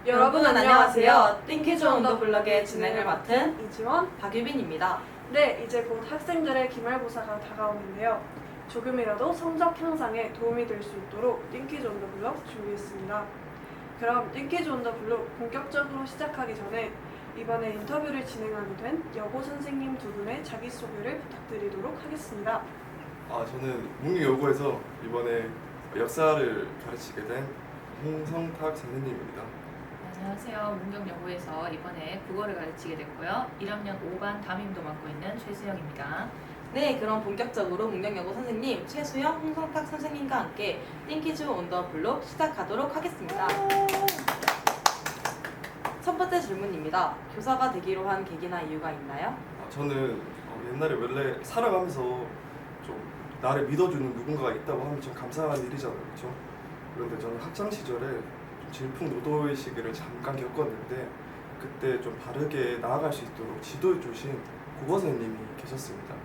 여러분 안녕하세요. 띵키즈 온 더 블럭의 진행을 맡은 이지원, 박유빈입니다. 네, 이제 곧 학생들의 기말고사가 다가오는데요. 조금이라도 성적 향상에 도움이 될 수 있도록 띵키즈 온 더 블럭 준비했습니다. 그럼 띵키즈 온 더 블럭 본격적으로 시작하기 전에 이번에 인터뷰를 진행하게 된 여고 선생님 두 분의 자기소개를 부탁드리도록 하겠습니다. 저는 문경여고에서 이번에 역사를 가르치게 된 홍성탁 선생님입니다. 안녕하세요. 문경여고에서 이번에 국어를 가르치게 됐고요. 1학년 5반 담임도 맡고 있는 최수영입니다. 네, 그럼 본격적으로 문경여고 선생님 최수영, 홍성탁 선생님과 함께 띵키즈 온 더 블록 시작하도록 하겠습니다. 첫 번째 질문입니다. 교사가 되기로 한 계기나 이유가 있나요? 저는 옛날에 원래 살아가면서 좀 나를 믿어주는 누군가가 있다고 하면 좀 감사한 일이잖아요, 그렇죠? 그런데 저는 학창 시절에 좀 질풍노도의 시기를 잠깐 겪었는데 그때 좀 바르게 나아갈 수 있도록 지도해 주신 국어 선생님이 계셨습니다.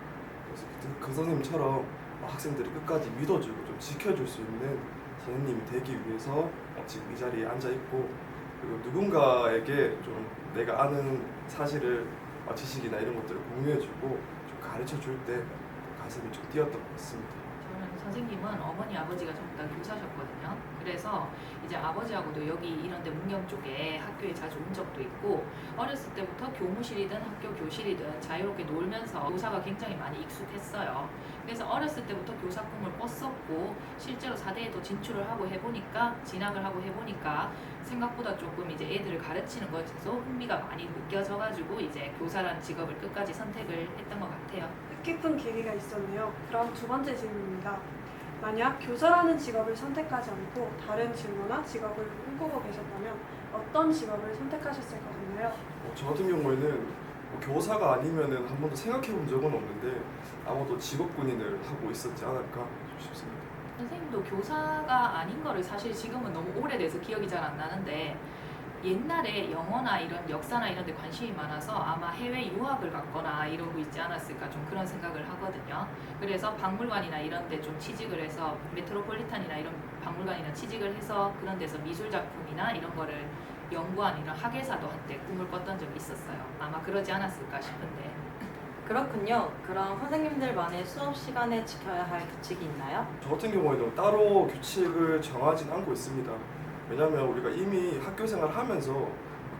그래서 그 선생님처럼 학생들이 끝까지 믿어주고 좀 지켜줄 수 있는 선생님이 되기 위해서 지금 이 자리에 앉아 있고, 그리고 누군가에게 좀 내가 아는 사실을 지식이나 이런 것들을 공유해주고 좀 가르쳐줄 때 가슴이 좀 뛰었던 것 같습니다. 저는 선생님은 어머니 아버지가 전부 다 교사셨거든요. 그래서 이제 아버지하고도 여기 이런 데 문경 쪽에 학교에 자주 온 적도 있고, 어렸을 때부터 교무실이든 학교 교실이든 자유롭게 놀면서 교사가 굉장히 많이 익숙했어요. 그래서 어렸을 때부터 교사 꿈을 꿨었고, 실제로 4대에도 진출을 하고 해보니까, 진학을 하고 해보니까 생각보다 조금 이제 애들을 가르치는 것에서 흥미가 많이 느껴져가지고 이제 교사라는 직업을 끝까지 선택을 했던 것 같아요. 뜻깊은 계기가 있었네요. 그럼 두 번째 질문입니다. 만약 교사라는 직업을 선택하지 않고 다른 진로나 직업을 꿈꾸고 계셨다면 어떤 직업을 선택하셨을 것 같나요? 저 같은 경우에는 교사가 아니면은 한 번도 생각해 본 적은 없는데 아마도 직업군인을 하고 있었지 않을까 싶습니다. 선생님도 교사가 아닌 거를 사실 지금은 너무 오래돼서 기억이 잘 안 나는데, 옛날에 영어나 이런 역사나 이런 데 관심이 많아서 아마 해외 유학을 갔거나 이러고 있지 않았을까, 좀 그런 생각을 하거든요. 그래서 박물관이나 이런 데 좀 취직을 해서, 메트로폴리탄이나 이런 박물관이나 취직을 해서 그런 데서 미술 작품이나 이런 거를 연구하는 이런 학예사도 한때 꿈을 꿨던 적이 있었어요. 아마 그러지 않았을까 싶은데. 그렇군요. 그럼 선생님들만의 수업 시간에 지켜야 할 규칙이 있나요? 저 같은 경우에는 따로 규칙을 정하진 않고 있습니다. 왜냐하면 우리가 이미 학교 생활을 하면서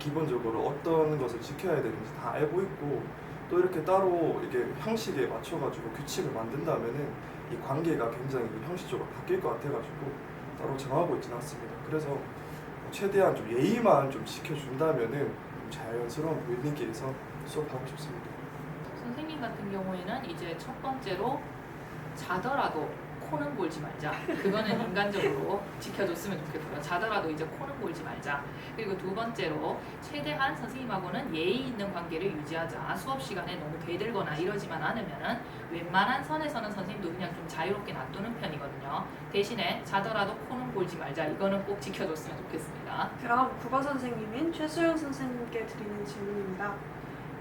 기본적으로 어떤 것을 지켜야 되는지 다 알고 있고, 또 이렇게 따로 이게 형식에 맞춰가지고 규칙을 만든다면은 이 관계가 굉장히 형식적으로 바뀔 것 같아가지고 따로 정하고 있지는 않습니다. 그래서 최대한 좀 예의만 좀 지켜준다면은 좀 자연스러운 분위기에서 수업하고 싶습니다. 선생님 같은 경우에는 이제 첫 번째로 자더라도 코는 골지 말자. 그거는 인간적으로 지켜줬으면 좋겠고요. 자더라도 이제 코는 골지 말자. 그리고 두 번째로 최대한 선생님하고는 예의 있는 관계를 유지하자. 수업 시간에 너무 대들거나 이러지만 않으면은 웬만한 선에서는 선생님도 그냥 좀 자유롭게 놔두는 편이거든요. 대신에 자더라도 코는 골지 말자. 이거는 꼭 지켜줬으면 좋겠습니다. 그럼 국어 선생님인 최수영 선생님께 드리는 질문입니다.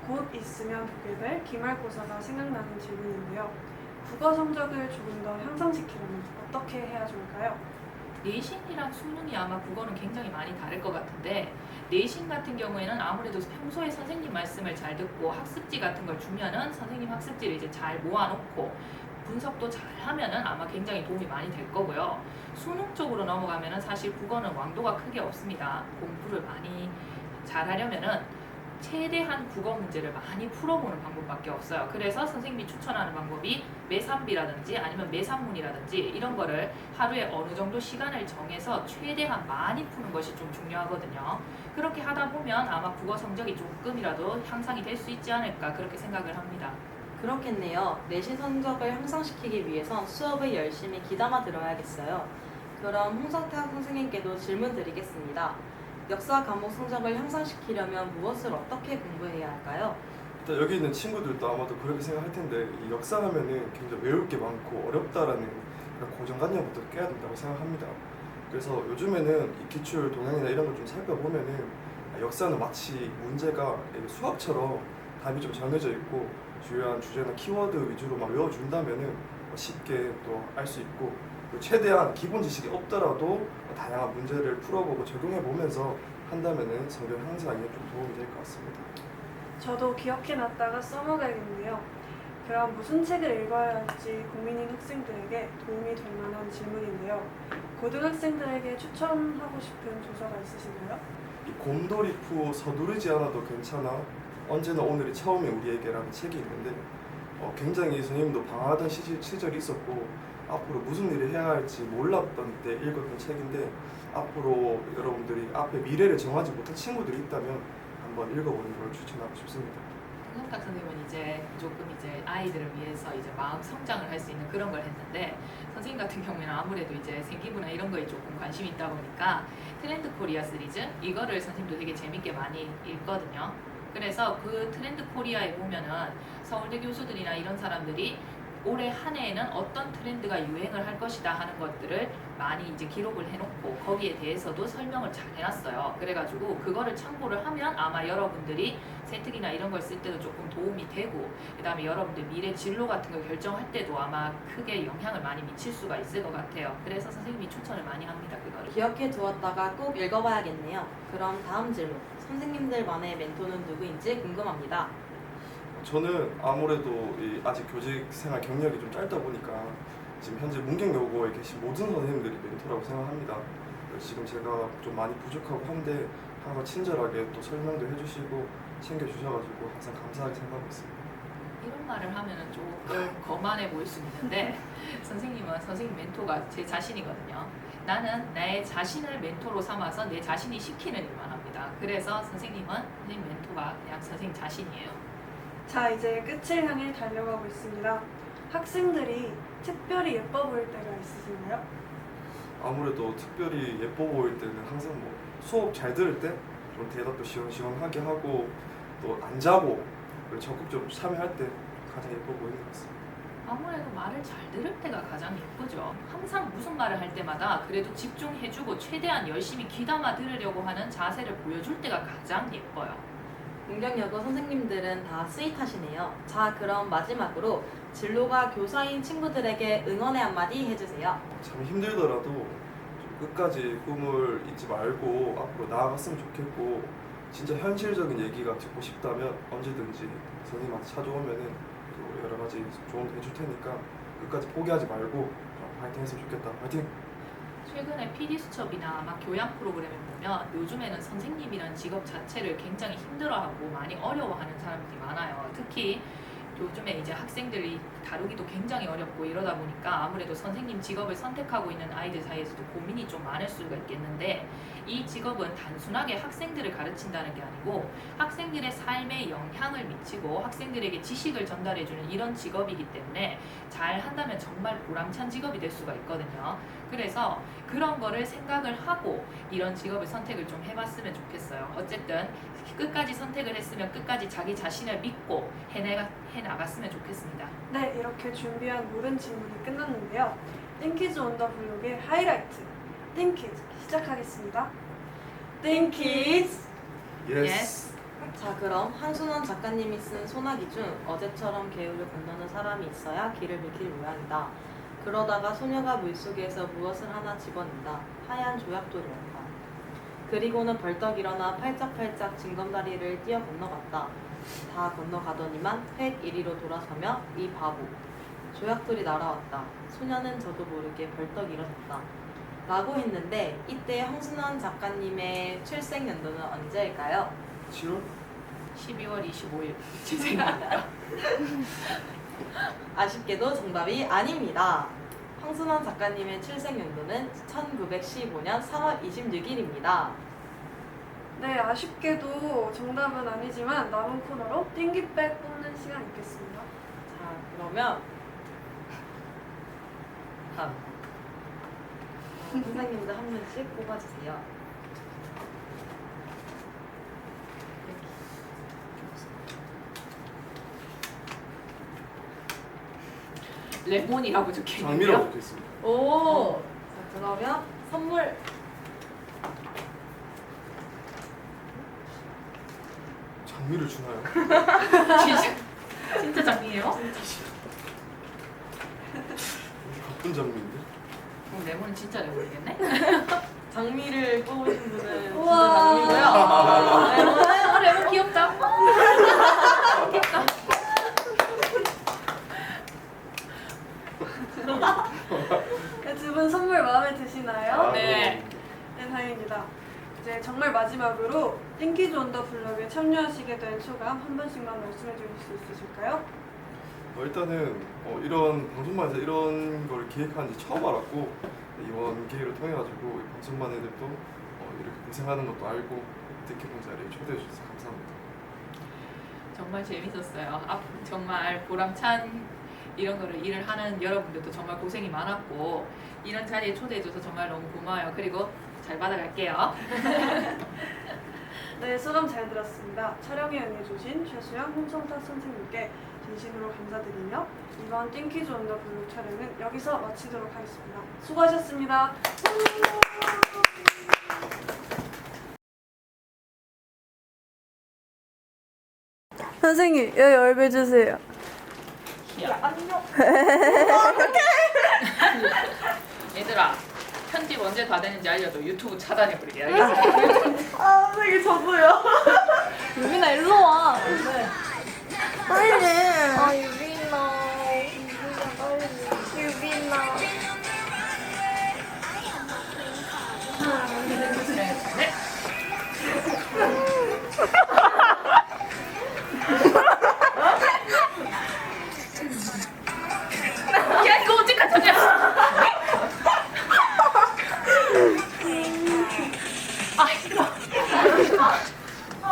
곧 있으면 보게 될 기말고사가 생각나는 질문인데요. 국어 성적을 조금 더 향상시키려면 어떻게 해야 좋을까요? 내신이랑 수능이 아마 국어는 굉장히 많이 다를 것 같은데, 내신 같은 경우에는 아무래도 평소에 선생님 말씀을 잘 듣고 학습지 같은 걸 주면은 선생님 학습지를 이제 잘 모아놓고 분석도 잘 하면은 아마 굉장히 도움이 많이 될 거고요. 수능 쪽으로 넘어가면은 사실 국어는 왕도가 크게 없습니다. 공부를 많이 잘 하려면은 최대한 국어 문제를 많이 풀어보는 방법밖에 없어요. 그래서 선생님이 추천하는 방법이 매산비라든지 아니면 매산문이라든지 이런 거를 하루에 어느 정도 시간을 정해서 최대한 많이 푸는 것이 좀 중요하거든요. 그렇게 하다 보면 아마 국어 성적이 조금이라도 향상이 될 수 있지 않을까, 그렇게 생각을 합니다. 그렇겠네요. 내신 성적을 향상시키기 위해선 수업을 열심히 귀담아 들어야겠어요. 그럼 홍성탁 선생님께도 질문 드리겠습니다. 역사 과목 성적을 향상시키려면 무엇을 어떻게 공부해야 할까요? 일단 여기 있는 친구들도 아마도 그렇게 생각할 텐데, 이 역사 하면은 굉장히 외울 게 많고 어렵다라는 그런 고정관념부터 깨야 된다고 생각합니다. 그래서 요즘에는 이 기출 동향이나 이런 걸 좀 살펴보면은 역사는 마치 문제가 수학처럼 답이 좀 정해져 있고 주요한 주제나 키워드 위주로 막 외워준다면은 쉽게 또 알 수 있고, 그리고 최대한 기본 지식이 없더라도 다양한 문제를 풀어보고 적용해 보면서 한다면은 성적 향상에 좀 도움이 될 것 같습니다. 저도 기억해놨다가 써먹어야겠네요. 그럼 무슨 책을 읽어야 할지 고민인 학생들에게 도움이 될 만한 질문인데요. 고등학생들에게 추천하고 싶은 조서가 있으신가요? 이 곰돌이푸 서두르지 않아도 괜찮아 언제나 오늘이 처음에 우리에게라는 책이 있는데 굉장히 선생님도 방황하던 시절이 있었고 앞으로 무슨 일을 해야 할지 몰랐던 때 읽었던 책인데 앞으로 여러분들이 앞에 미래를 정하지 못한 친구들이 있다면 한번 읽어보는 걸 추천하고 싶습니다. 김성탁 선생님은 이제 조금 이제 아이들을 위해서 이제 마음 성장을 할 수 있는 그런 걸 했는데 선생님 같은 경우에는 아무래도 이제 생기부나 이런 거에 조금 관심이 있다 보니까 트렌드 코리아 시리즈 이거를 선생님도 되게 재밌게 많이 읽거든요. 그래서 그 트렌드 코리아에 보면은 서울대 교수들이나 이런 사람들이 올해 한 해에는 어떤 트렌드가 유행을 할 것이다 하는 것들을 많이 이제 기록을 해놓고 거기에 대해서도 설명을 잘 해놨어요. 그래가지고 그거를 참고를 하면 아마 여러분들이 세특이나 이런 걸 쓸 때도 조금 도움이 되고 그 다음에 여러분들 미래 진로 같은 걸 결정할 때도 아마 크게 영향을 많이 미칠 수가 있을 것 같아요. 그래서 선생님이 추천을 많이 합니다. 그거를. 기억해 두었다가 꼭 읽어봐야겠네요. 그럼 다음 질문. 선생님들만의 멘토는 누구인지 궁금합니다. 저는 아무래도 아직 교직 생활 경력이 좀 짧다 보니까 지금 현재 문경여고에 계신 모든 선생님들이 멘토라고 생각합니다. 지금 제가 좀 많이 부족하고 한데 항상 친절하게 또 설명도 해주시고 챙겨주셔가지고 항상 감사하게 생각하고 있습니다. 이런 말을 하면은 조금 거만해 보일 수 있는데 선생님은 선생님 멘토가 제 자신이거든요. 나는 내 자신을 멘토로 삼아서 내 자신이 시키는 일만 합니다. 그래서 선생님은 선생님 멘토가 그냥 선생님 자신이에요. 자, 이제 끝을 향해 달려가고 있습니다. 학생들이 특별히 예뻐 보일 때가 있으신가요? 아무래도 특별히 예뻐 보일 때는 항상 뭐 수업 잘 들을 때 좀 대답도 시원시원하게 하고 또 안 자고 그리고 적극적으로 참여할 때 가장 예뻐 보이는 것 같습니다. 아무래도 말을 잘 들을 때가 가장 예쁘죠. 항상 무슨 말을 할 때마다 그래도 집중해주고 최대한 열심히 귀담아 들으려고 하는 자세를 보여줄 때가 가장 예뻐요. 문경여고 선생님들은 다 스윗하시네요. 자, 그럼 마지막으로 진로가 교사인 친구들에게 응원의 한마디 해주세요. 참 힘들더라도 좀 끝까지 꿈을 잊지 말고 앞으로 나아갔으면 좋겠고 진짜 현실적인 얘기가 듣고 싶다면 언제든지 선생님한테 찾아오면은 또 여러 가지 조언도 해줄 테니까 끝까지 포기하지 말고 파이팅 했으면 좋겠다. 파이팅! 최근에 PD수첩이나 막 교양 프로그램을 보면 요즘에는 선생님이라는 직업 자체를 굉장히 힘들어하고 많이 어려워하는 사람들이 많아요. 특히 요즘에 이제 학생들이 다루기도 굉장히 어렵고 이러다 보니까 아무래도 선생님 직업을 선택하고 있는 아이들 사이에서도 고민이 좀 많을 수가 있겠는데 이 직업은 단순하게 학생들을 가르친다는 게 아니고 학생들의 삶에 영향을 미치고 학생들에게 지식을 전달해주는 이런 직업이기 때문에 잘 한다면 정말 보람찬 직업이 될 수가 있거든요. 그래서 그런 거를 생각을 하고 이런 직업을 선택을 좀 해봤으면 좋겠어요. 어쨌든 끝까지 선택을 했으면 끝까지 자기 자신을 믿고 해나갔으면 좋겠습니다. 네, 이렇게 준비한 모든 질문이 끝났는데요. 띵키즈 온 더 블록의 하이라이트, 띵키즈 시작하겠습니다. 띵키즈! Yes. 자, 그럼 한순원 작가님이 쓴 소나기 중 어제처럼 개울을 건너는 사람이 있어야 길을 밝힐 모양이다. 그러다가 소녀가 물속에서 무엇을 하나 집어낸다. 하얀 조약돌이었다. 그리고는 벌떡 일어나 팔짝팔짝 징검다리를 뛰어 건너갔다. 다 건너가더니만 획 이리로 돌아서며 이 바보. 조약돌이 날아왔다. 소녀는 저도 모르게 벌떡 일어섰다. 라고 했는데 이때 황순원 작가님의 출생 연도는 언제일까요? 7월? 12월 25일 제 생각입니다. 아쉽게도 정답이 아닙니다. 황순원 작가님의 출생 연도는 1915년 3월 26일입니다. 네, 아쉽게도 정답은 아니지만 남은 코너로 띵기백 뽑는 시간 있겠습니다. 자, 그러면 다음 선생님들 한 분씩 뽑아주세요. 레몬이라고 적혀 장미라고 있는데요. 적혀있습니다. 오! 자, 그러면 선물 장미를 주나요? 진짜 장미예요? 바쁜 장미인데? 그럼 레몬은 진짜 레몬이겠네? 장미를 뽑으신 분은 진짜 우와. 장미고요. 레몬은 레몬 귀엽다. 귀엽다. 네, 두 분 선물 마음에 드시나요? 네. 네, 다행입니다. 이제 정말 마지막으로 띵키즈 온더 블럭에 참여하시게 된 소감 한 번씩만 말씀해 주실 수 있으실까요? 일단은 이런 방송만에서 이런 걸 기획하는지 처음 알았고 이번 기회를 통해 가지고 방송만 애들도 이렇게 고생하는 것도 알고 띵키본 자리에 초대해 주셔서 감사합니다. 정말 재밌었어요. 정말 보람찬 이런 거를 일을 하는 여러분들도 정말 고생이 많았고 이런 자리에 초대해줘서 정말 너무 고마워요. 그리고 잘 받아갈게요. 네, 소감 잘 들었습니다. 촬영에 응해주신 최수영 홍성탁 선생님께 진심으로 감사드리며 이번 띵키즈 온더 블록 촬영은 여기서 마치도록 하겠습니다. 수고하셨습니다. 선생님, 여기 얼굴 주세요. 얘들아 편집 언제 다 되는지 알려줘. 유튜브 차단해버리게. 알겠어? 아, 선생님, 저도요. 유빈아 일로 와. 빨리. 아 유빈아 유빈아 네.